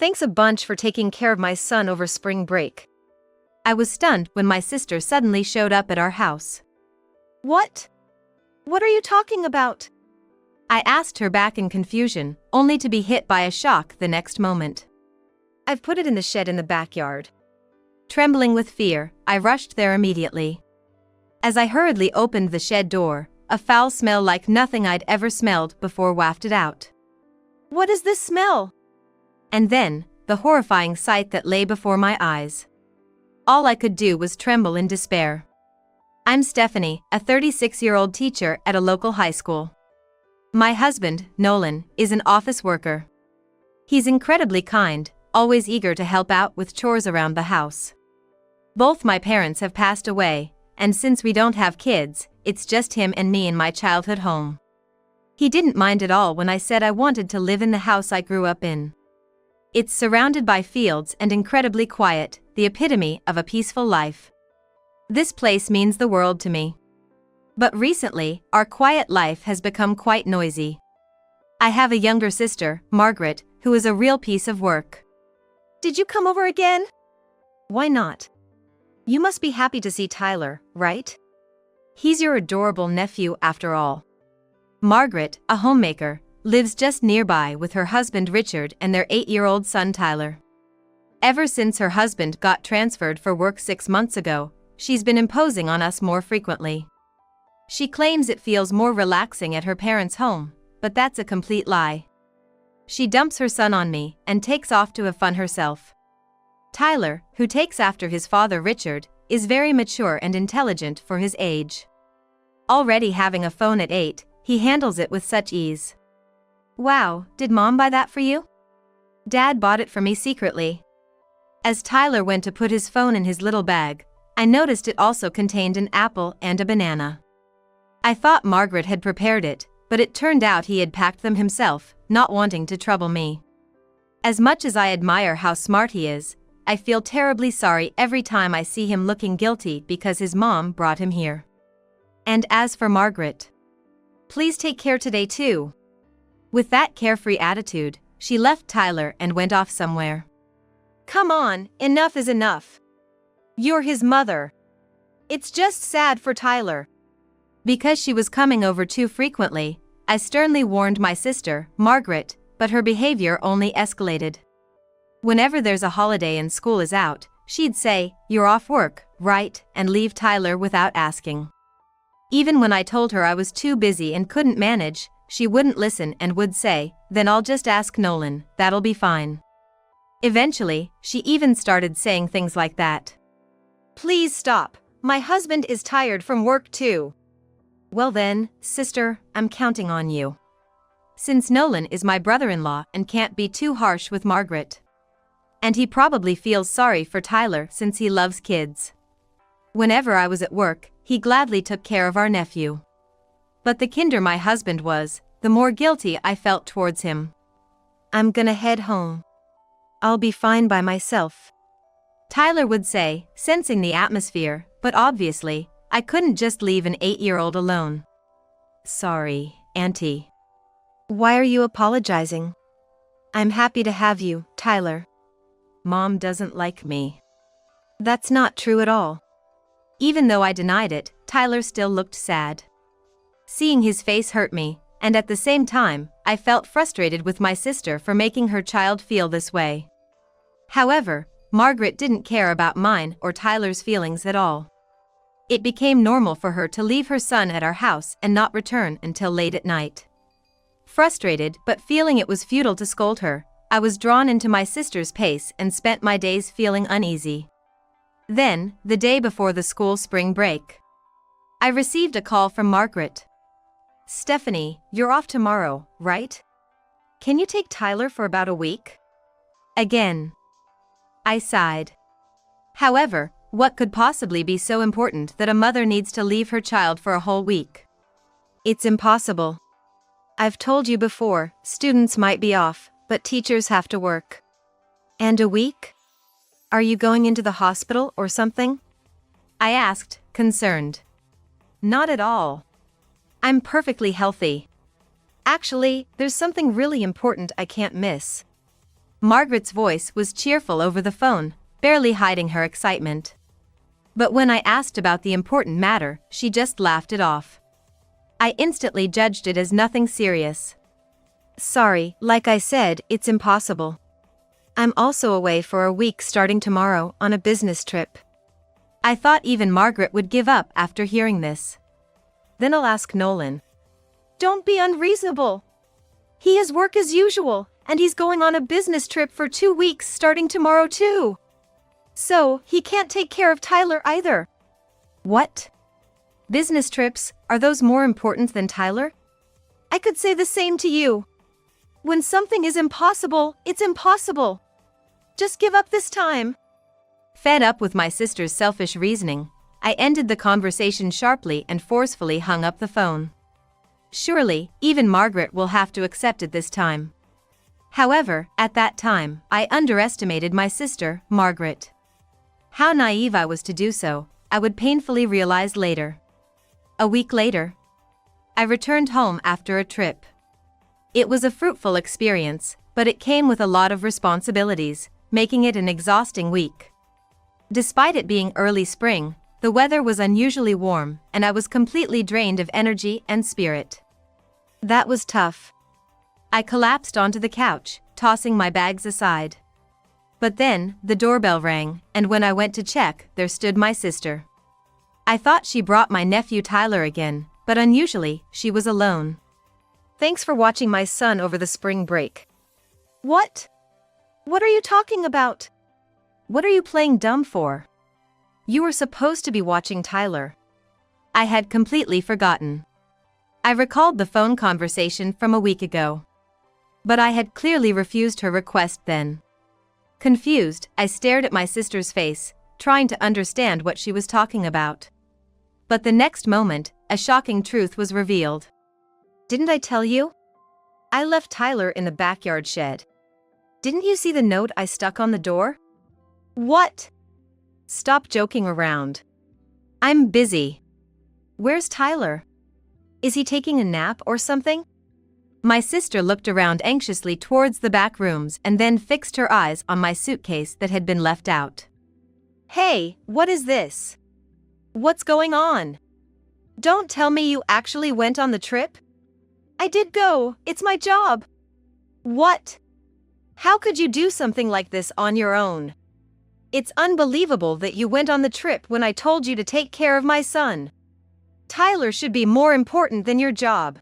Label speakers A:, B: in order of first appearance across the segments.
A: Thanks a bunch for taking care of my son over spring break. I was stunned when my sister suddenly showed up at our house.
B: What? What are you talking about?
A: I asked her back in confusion, only to be hit by a shock the next moment.
B: I've put it in the shed in the backyard.
A: Trembling with fear, I rushed there immediately. As I hurriedly opened the shed door, a foul smell like nothing I'd ever smelled before wafted out.
B: What is this smell?
A: And then, the horrifying sight that lay before my eyes. All I could do was tremble in despair. I'm Stephanie, a 36-year-old teacher at a local high school. My husband, Nolan, is an office worker. He's incredibly kind, always eager to help out with chores around the house. Both my parents have passed away, and since we don't have kids, it's just him and me in my childhood home. He didn't mind at all when I said I wanted to live in the house I grew up in. It's surrounded by fields and incredibly quiet, the epitome of a peaceful life. This place means the world to me. But recently, our quiet life has become quite noisy. I have a younger sister, Margaret, who is a real piece of work.
B: Did you come over again?
A: Why not? You must be happy to see Tyler, right? He's your adorable nephew after all. Margaret, a homemaker, lives just nearby with her husband Richard and their 8-year-old son Tyler. Ever since her husband got transferred for work 6 months ago, she's been imposing on us more frequently. She claims it feels more relaxing at her parents' home, but that's a complete lie. She dumps her son on me and takes off to have fun herself. Tyler, who takes after his father Richard, is very mature and intelligent for his age. Already having a phone at 8, he handles it with such ease. Wow, did Mom buy that for you? Dad bought it for me secretly. As Tyler went to put his phone in his little bag, I noticed it also contained an apple and a banana. I thought Margaret had prepared it, but it turned out he had packed them himself, not wanting to trouble me. As much as I admire how smart he is, I feel terribly sorry every time I see him looking guilty because his mom brought him here. And as for Margaret, please take care today too. With that carefree attitude, she left Tyler and went off somewhere.
B: Come on, enough is enough. You're his mother. It's just sad for Tyler.
A: Because she was coming over too frequently, I sternly warned my sister, Margaret, but her behavior only escalated. Whenever there's a holiday and school is out, she'd say, "You're off work, right?" and leave Tyler without asking. Even when I told her I was too busy and couldn't manage, she wouldn't listen and would say, "Then I'll just ask Nolan, that'll be fine." Eventually, she even started saying things like that.
B: Please stop, my husband is tired from work too.
A: Well then, sister, I'm counting on you. Since Nolan is my brother-in-law and can't be too harsh with Margaret. And he probably feels sorry for Tyler since he loves kids. Whenever I was at work, he gladly took care of our nephew. But the kinder my husband was, the more guilty I felt towards him. I'm gonna head home. I'll be fine by myself, Tyler would say, sensing the atmosphere, but obviously, I couldn't just leave an 8-year-old alone. Sorry, Auntie. Why are you apologizing? I'm happy to have you, Tyler. Mom doesn't like me. That's not true at all. Even though I denied it, Tyler still looked sad. Seeing his face hurt me, and at the same time, I felt frustrated with my sister for making her child feel this way. However, Margaret didn't care about mine or Tyler's feelings at all. It became normal for her to leave her son at our house and not return until late at night. Frustrated but feeling it was futile to scold her, I was drawn into my sister's pace and spent my days feeling uneasy. Then, the day before the school spring break, I received a call from Margaret. Stephanie, you're off tomorrow, right? Can you take Tyler for about a week? Again. I sighed. However, what could possibly be so important that a mother needs to leave her child for a whole week? It's impossible. I've told you before, students might be off, but teachers have to work. And a week? Are you going into the hospital or something? I asked, concerned. Not at all. I'm perfectly healthy. Actually, there's something really important I can't miss. Margaret's voice was cheerful over the phone, barely hiding her excitement. But when I asked about the important matter, she just laughed it off. I instantly judged it as nothing serious. Sorry, like I said, it's impossible. I'm also away for a week starting tomorrow on a business trip. I thought even Margaret would give up after hearing this. Then I'll ask Nolan.
B: Don't be unreasonable. He has work as usual, and he's going on a business trip for 2 weeks starting tomorrow too. So, he can't take care of Tyler either.
A: What? Business trips, are those more important than Tyler?
B: I could say the same to you. When something is impossible, it's impossible. Just give up this time.
A: Fed up with my sister's selfish reasoning, I ended the conversation sharply and forcefully hung up the phone. Surely, even Margaret will have to accept it this time. However, at that time, I underestimated my sister, Margaret. How naive I was to do so, I would painfully realize later. A week later, I returned home after a trip. It was a fruitful experience, but it came with a lot of responsibilities, making it an exhausting week. Despite it being early spring, the weather was unusually warm, and I was completely drained of energy and spirit. That was tough. I collapsed onto the couch, tossing my bags aside. But then, the doorbell rang, and when I went to check, there stood my sister. I thought she brought my nephew Tyler again, but unusually, she was alone.
B: Thanks for watching my son over the spring break. What? What are you talking about?
A: What are you playing dumb for? You were supposed to be watching Tyler. I had completely forgotten. I recalled the phone conversation from a week ago. But I had clearly refused her request then. Confused, I stared at my sister's face, trying to understand what she was talking about. But the next moment, a shocking truth was revealed. Didn't I tell you? I left Tyler in the backyard shed. Didn't you see the note I stuck on the door?
B: What?
A: Stop joking around. I'm busy. Where's Tyler? Is he taking a nap or something? My sister looked around anxiously towards the back rooms and then fixed her eyes on my suitcase that had been left out.
B: Hey, what is this? What's going on? Don't tell me you actually went on the trip? I did go, it's my job. What? How could you do something like this on your own? It's unbelievable that you went on the trip when I told you to take care of my son. Tyler should be more important than your job.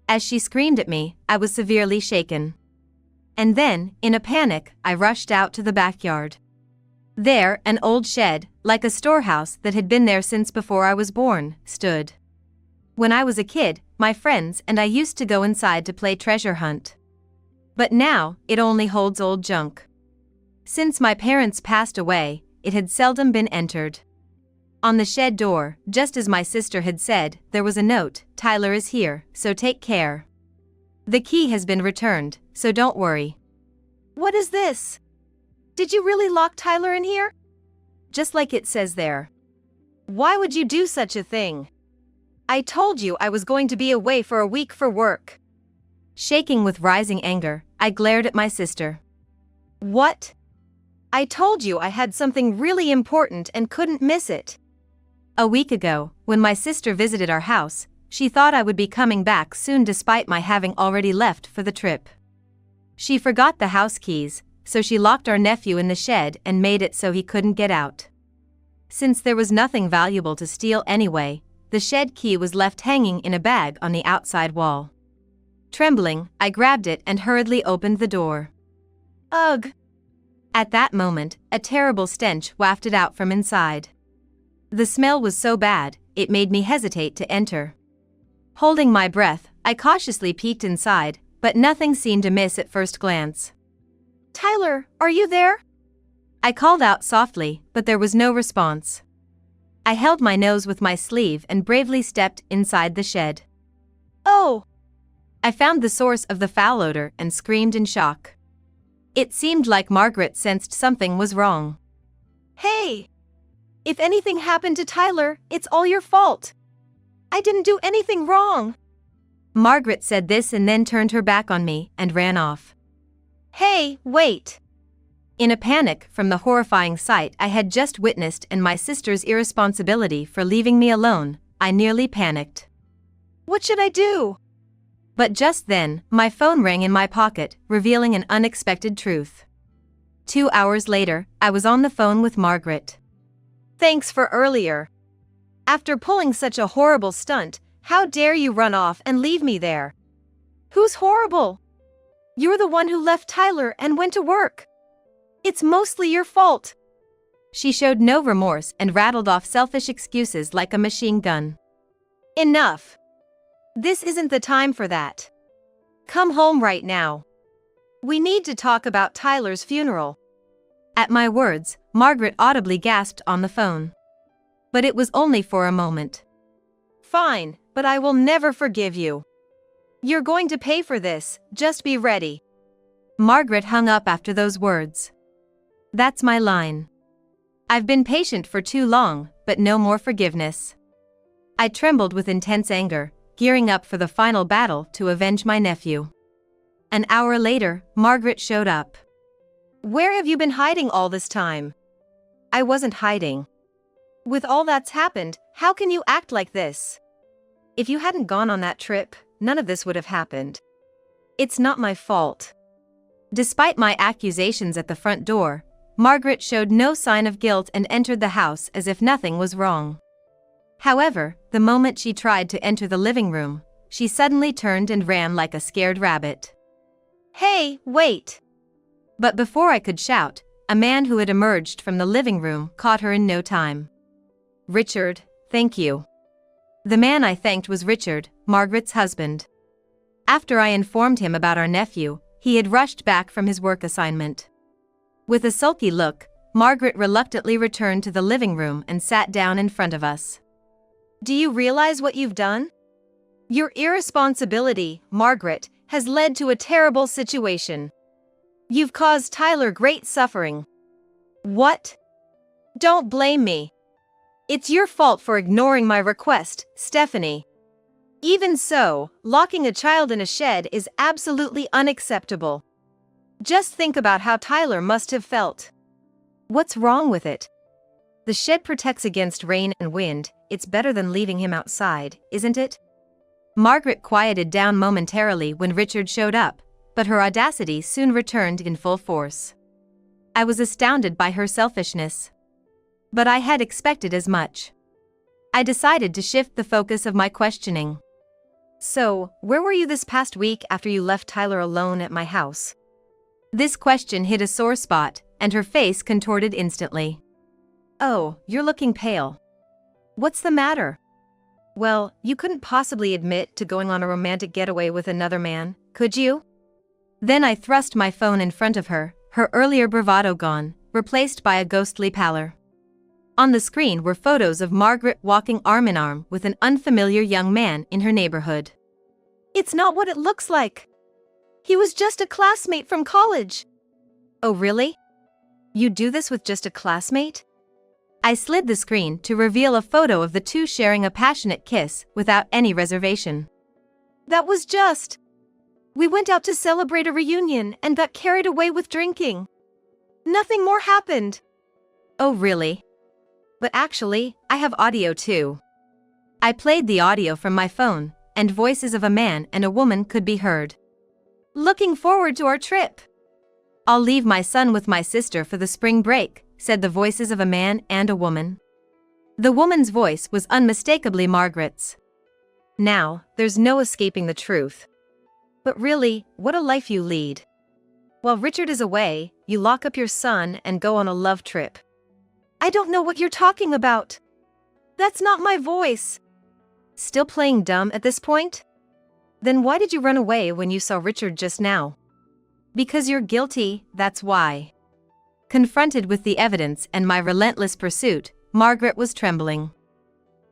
A: As she screamed at me, I was severely shaken. And then, in a panic, I rushed out to the backyard. There, an old shed, like a storehouse that had been there since before I was born, stood. When I was a kid, my friends and I used to go inside to play treasure hunt. But now, it only holds old junk. Since my parents passed away, it had seldom been entered. On the shed door, just as my sister had said, there was a note, "Tyler is here, so take care." The key has been returned, so don't worry.
B: What is this? Did you really lock Tyler in here?
A: Just like it says there.
B: Why would you do such a thing? I told you I was going to be away for a week for work.
A: Shaking with rising anger, I glared at my sister.
B: What? I told you I had something really important and couldn't miss it.
A: A week ago, when my sister visited our house, she thought I would be coming back soon despite my having already left for the trip. She forgot the house keys, so she locked our nephew in the shed and made it so he couldn't get out. Since there was nothing valuable to steal anyway, the shed key was left hanging in a bag on the outside wall. Trembling, I grabbed it and hurriedly opened the door.
B: Ugh!
A: At that moment, a terrible stench wafted out from inside. The smell was so bad, it made me hesitate to enter. Holding my breath, I cautiously peeked inside, but nothing seemed amiss at first glance.
B: Tyler, are you there?
A: I called out softly, but there was no response. I held my nose with my sleeve and bravely stepped inside the shed.
B: Oh!
A: I found the source of the foul odor and screamed in shock. It seemed like Margaret sensed something was wrong.
B: Hey! If anything happened to Tyler, it's all your fault. I didn't do anything wrong.
A: Margaret said this and then turned her back on me and ran off.
B: Hey, wait.
A: In a panic from the horrifying sight I had just witnessed and my sister's irresponsibility for leaving me alone, I nearly panicked.
B: What should I do?
A: But just then, my phone rang in my pocket, revealing an unexpected truth. 2 hours later, I was on the phone with Margaret.
B: Thanks for earlier. After pulling such a horrible stunt, how dare you run off and leave me there? Who's horrible? You're the one who left Tyler and went to work. It's mostly your fault.
A: She showed no remorse and rattled off selfish excuses like a machine gun.
B: Enough. This isn't the time for that. Come home right now. We need to talk about Tyler's funeral.
A: At my words, Margaret audibly gasped on the phone. But it was only for a moment.
B: Fine, but I will never forgive you. You're going to pay for this, just be ready.
A: Margaret hung up after those words. That's my line. I've been patient for too long, but no more forgiveness. I trembled with intense anger, gearing up for the final battle to avenge my nephew. An hour later, Margaret showed up.
B: Where have you been hiding all this time?
A: I wasn't hiding.
B: With all that's happened, how can you act like this?
A: If you hadn't gone on that trip, none of this would have happened. It's not my fault. Despite my accusations at the front door, Margaret showed no sign of guilt and entered the house as if nothing was wrong. However, the moment she tried to enter the living room, she suddenly turned and ran like a scared rabbit.
B: Hey, wait!
A: But before I could shout, a man who had emerged from the living room caught her in no time. Richard, thank you. The man I thanked was Richard, Margaret's husband. After I informed him about our nephew, he had rushed back from his work assignment. With a sulky look, Margaret reluctantly returned to the living room and sat down in front of us.
B: Do you realize what you've done? Your irresponsibility, Margaret, has led to a terrible situation. You've caused Tyler great suffering. What? Don't blame me. It's your fault for ignoring my request, Stephanie. Even so, locking a child in a shed is absolutely unacceptable. Just think about how Tyler must have felt.
A: What's wrong with it? The shed protects against rain and wind, it's better than leaving him outside, isn't it? Margaret quieted down momentarily when Richard showed up, but her audacity soon returned in full force. I was astounded by her selfishness. But I had expected as much. I decided to shift the focus of my questioning. So, where were you this past week after you left Tyler alone at my house? This question hit a sore spot, and her face contorted instantly. Oh, you're looking pale. What's the matter? Well, you couldn't possibly admit to going on a romantic getaway with another man, could you? Then I thrust my phone in front of her, her earlier bravado gone, replaced by a ghostly pallor. On the screen were photos of Margaret walking arm in arm with an unfamiliar young man in her neighborhood.
B: It's not what it looks like. He was just a classmate from college.
A: Oh really? You do this with just a classmate? I slid the screen to reveal a photo of the two sharing a passionate kiss without any reservation.
B: That was just. We went out to celebrate a reunion and got carried away with drinking. Nothing more happened.
A: Oh really? But actually, I have audio too. I played the audio from my phone, and voices of a man and a woman could be heard.
B: Looking forward to our trip.
A: I'll leave my son with my sister for the spring break, said the voices of a man and a woman. The woman's voice was unmistakably Margaret's. Now, there's no escaping the truth. But really, what a life you lead. While Richard is away, you lock up your son and go on a love trip.
B: I don't know what you're talking about. That's not my voice.
A: Still playing dumb at this point? Then why did you run away when you saw Richard just now? Because you're guilty, that's why. Confronted with the evidence and my relentless pursuit, Margaret was trembling.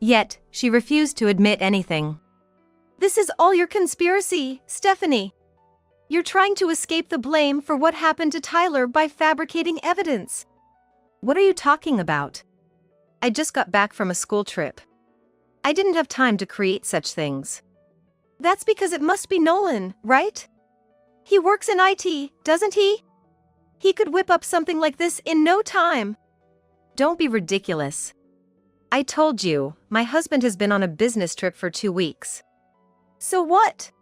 A: Yet, she refused to admit anything.
B: This is all your conspiracy, Stephanie. You're trying to escape the blame for what happened to Tyler by fabricating evidence.
A: What are you talking about? I just got back from a school trip. I didn't have time to create such things.
B: That's because it must be Nolan, right? He works in IT, doesn't he? He could whip up something like this in no time.
A: Don't be ridiculous. I told you, my husband has been on a business trip for 2 weeks.
B: So what?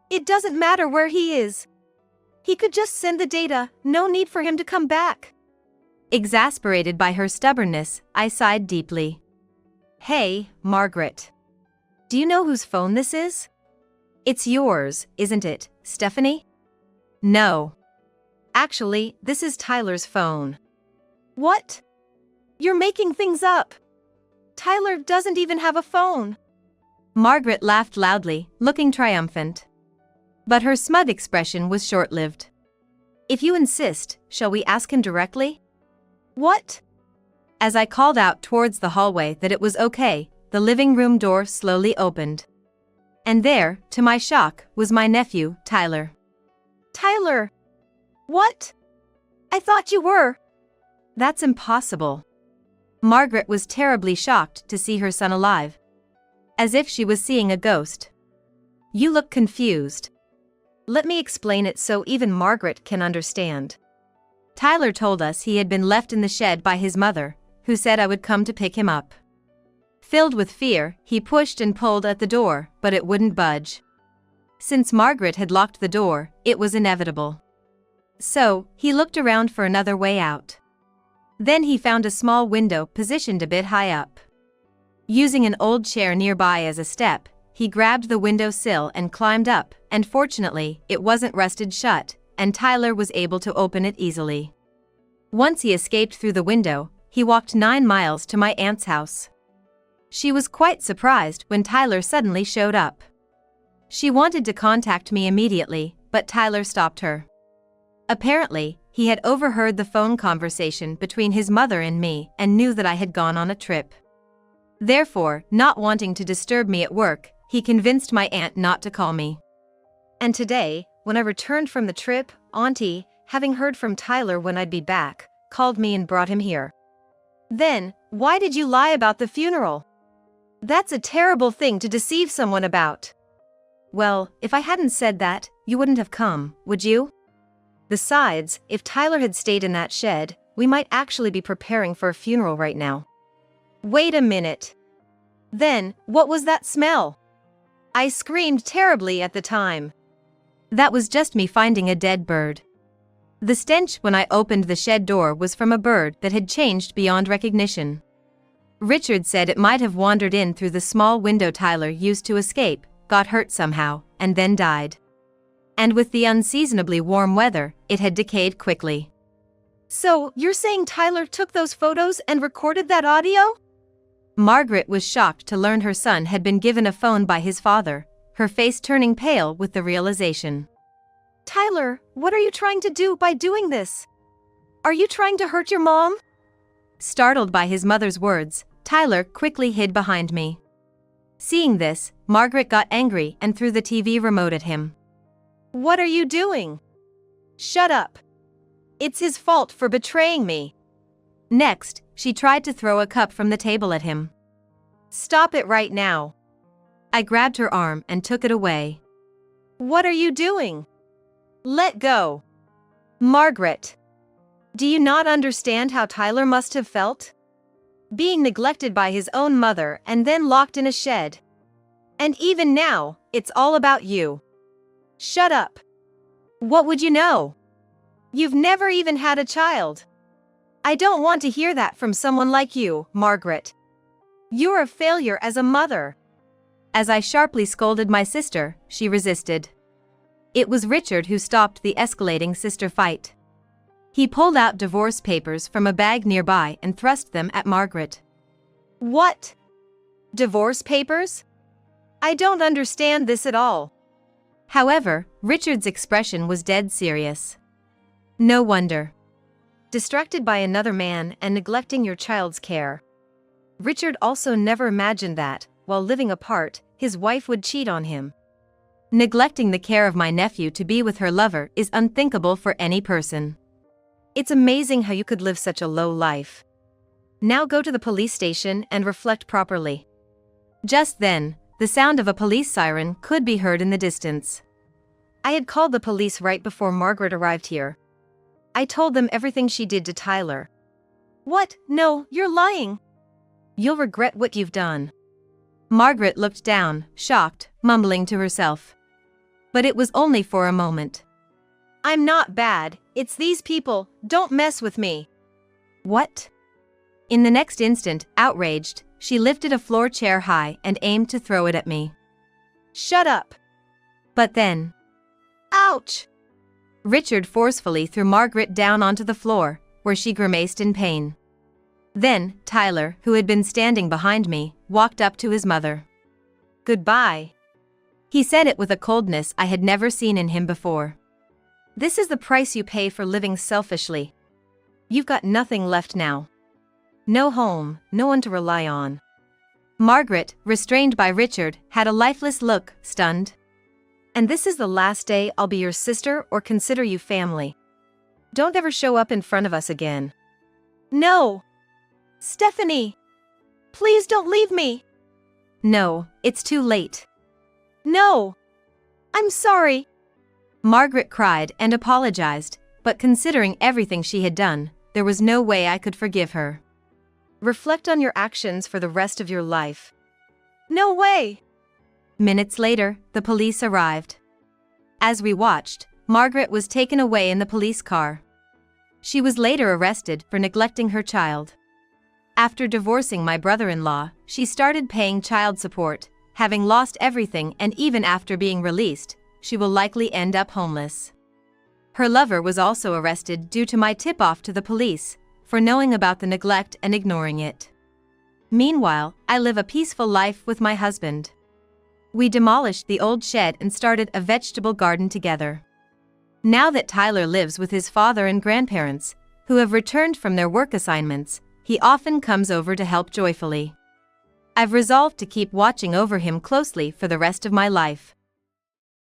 B: It doesn't matter where he is. He could just send the data, no need for him to come back.
A: Exasperated by her stubbornness, I sighed deeply. Hey, Margaret. Do you know whose phone this is? It's yours, isn't it, Stephanie? No. Actually, this is Tyler's phone.
B: What? You're making things up. Tyler doesn't even have a phone.
A: Margaret laughed loudly, looking triumphant. But her smug expression was short-lived. If you insist, shall we ask him directly?
B: What?
A: As I called out towards the hallway that it was okay, the living room door slowly opened. And there, to my shock, was my nephew, Tyler.
B: Tyler! What? I thought you were.
A: That's impossible. Margaret was terribly shocked to see her son alive. As if she was seeing a ghost. You look confused. Let me explain it so even Margaret can understand. Tyler told us he had been left in the shed by his mother, who said I would come to pick him up. Filled with fear, he pushed and pulled at the door, but it wouldn't budge. Since Margaret had locked the door, it was inevitable. So, he looked around for another way out. Then he found a small window positioned a bit high up. Using an old chair nearby as a step, he grabbed the window sill and climbed up, and fortunately, it wasn't rusted shut, and Tyler was able to open it easily. Once he escaped through the window, he walked 9 miles to my aunt's house. She was quite surprised when Tyler suddenly showed up. She wanted to contact me immediately, but Tyler stopped her. Apparently, he had overheard the phone conversation between his mother and me and knew that I had gone on a trip. Therefore, not wanting to disturb me at work, he convinced my aunt not to call me. And today, when I returned from the trip, Auntie, having heard from Tyler when I'd be back, called me and brought him here.
B: Then, why did you lie about the funeral? That's a terrible thing to deceive someone about.
A: Well, if I hadn't said that, you wouldn't have come, would you? Besides, if Tyler had stayed in that shed, we might actually be preparing for a funeral right now.
B: Wait a minute. Then, what was that smell? I screamed terribly at the time.
A: That was just me finding a dead bird. The stench when I opened the shed door was from a bird that had changed beyond recognition. Richard said it might have wandered in through the small window Tyler used to escape, got hurt somehow, and then died. And with the unseasonably warm weather, it had decayed quickly.
B: So, you're saying Tyler took those photos and recorded that audio?
A: Margaret was shocked to learn her son had been given a phone by his father, her face turning pale with the realization.
B: Tyler, what are you trying to do by doing this? Are you trying to hurt your mom?
A: Startled by his mother's words, Tyler quickly hid behind me. Seeing this, Margaret got angry and threw the TV remote at him.
B: What are you doing? Shut up. It's his fault for betraying me.
A: Next, she tried to throw a cup from the table at him.
B: Stop it right now.
A: I grabbed her arm and took it away.
B: What are you doing? Let go. Margaret. Do you not understand how Tyler must have felt? Being neglected by his own mother and then locked in a shed. And even now, it's all about you. Shut up. What would you know? You've never even had a child. I don't want to hear that from someone like you, Margaret. You're a failure as a mother.
A: As I sharply scolded my sister, she resisted. It was Richard who stopped the escalating sister fight. He pulled out divorce papers from a bag nearby and thrust them at Margaret.
B: What? Divorce papers? I don't understand this at all.
A: However, Richard's expression was dead serious. No wonder. Distracted by another man and neglecting your child's care. Richard also never imagined that, while living apart, his wife would cheat on him. Neglecting the care of my nephew to be with her lover is unthinkable for any person. It's amazing how you could live such a low life. Now go to the police station and reflect properly. Just then, the sound of a police siren could be heard in the distance. I had called the police right before Margaret arrived here. I told them everything she did to Tyler.
B: What? No, you're lying.
A: You'll regret what you've done. Margaret looked down, shocked, mumbling to herself. But it was only for a moment.
B: I'm not bad, it's these people, don't mess with me.
A: What? In the next instant, outraged, she lifted a floor chair high and aimed to throw it at me.
B: Shut up.
A: But then...
B: Ouch!
A: Richard forcefully threw Margaret down onto the floor, where she grimaced in pain. Then, Tyler, who had been standing behind me, walked up to his mother.
B: Goodbye.
A: He said it with a coldness I had never seen in him before.
B: This is the price you pay for living selfishly.
A: You've got nothing left now. No home, no one to rely on. Margaret, restrained by Richard, had a lifeless look, stunned.
B: And this is the last day I'll be your sister or consider you family. Don't ever show up in front of us again. No! Stephanie! Please don't leave me!
A: No, it's too late.
B: No! I'm sorry!
A: Margaret cried and apologized, but considering everything she had done, there was no way I could forgive her.
B: Reflect on your actions for the rest of your life. No way!
A: Minutes later, the police arrived. As we watched, Margaret was taken away in the police car. She was later arrested for neglecting her child. After divorcing my brother-in-law, she started paying child support. Having lost everything and even after being released, she will likely end up homeless. Her lover was also arrested due to my tip-off to the police, for knowing about the neglect and ignoring it. Meanwhile, I live a peaceful life with my husband. We demolished the old shed and started a vegetable garden together. Now that Tyler lives with his father and grandparents, who have returned from their work assignments, he often comes over to help joyfully. I've resolved to keep watching over him closely for the rest of my life.